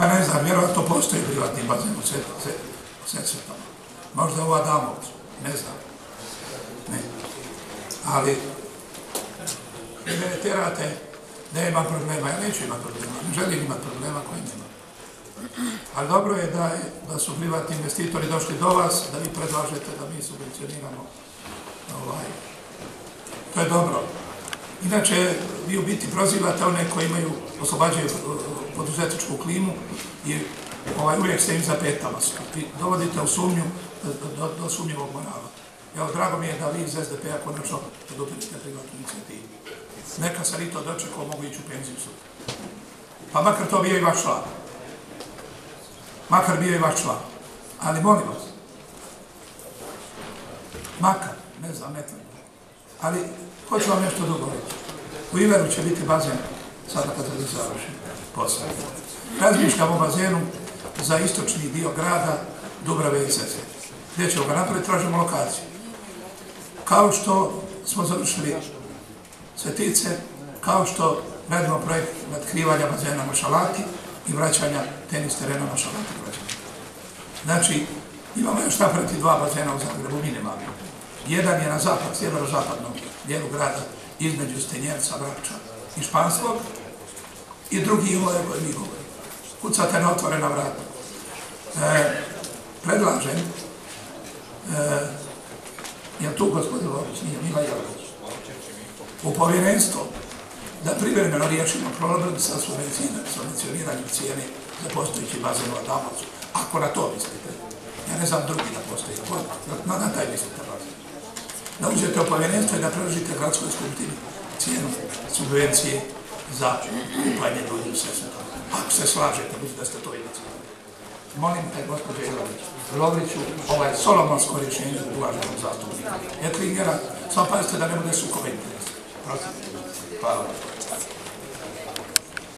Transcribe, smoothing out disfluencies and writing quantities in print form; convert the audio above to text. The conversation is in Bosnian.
Ne znam, vjerojatno postoji privatni bazen u Sesvetama. Možda u Adamovcu, ne znam. Ne. Ali, vi me terate da imam problema, ja neću imati problema, ne želim imati problema koji nema. Ali dobro je da su privatni investitori došli do vas, da vi predlažete da mi subvencioniramo. To je dobro. Inače, vi u biti prozivate one koji oslobađaju poduzetničku klimu i uvijek ste im za petama. Vi dovodite u sumnju do sumnjivog morala. Evo, drago mi je da vi iz SDP-a konačno podupirite privatnu inicijativu. Neka sam i to dočekao, mogu ići u penziju sutra. Pa makar to bio i vaš član. Makar bio i vaš član. Ali molim vas. Makar, ne znam, ne tvrdim. Ali hoću vam nešto drugo reći. U Iveru će biti bazen sada kada se završi posao. Razmišljam o bazenu za istočni dio grada Dubrave i Sesvete. Gdje ćemo ga napraviti, tražimo lokaciju. Kao što smo završili Svetice, kao što radimo projekt natkrivanja bazena na Šalati i vraćanja tenis terena na Šalati građana. Znači, imamo još napraviti 2 bazena u Zagrebu, minimalno. Jedan je na zapad, sjeverozapadnom dijelu grada, između Stenjerca, Vrapča i Španskog, i drugi je ovaj o kojem mi govorimo. Kucate na otvorena vrata. Predlažem, je tu gospodin Lović, nije Mila Jelić, u povjerenstvo da privremeno riješimo problem sa subvencioniranjem cijene za postojići bazen u Adamovcu. Ako na to mislite, ja ne znam drugi da postoji, na taj mislite bazen. Da uđete u povjerenstvo i da predložite gradskoj skupštini cijenu subvencije za kupanje ljudi u Sesvetama. Ako se slažete, budu da ste to inicirali. Molim te, gospođe Lovriću, ovaj solomonsko rješenje uvaženog zastupnika Etlingera, samo pazite da ne bude sukoba interesa. Prosim. Hvala.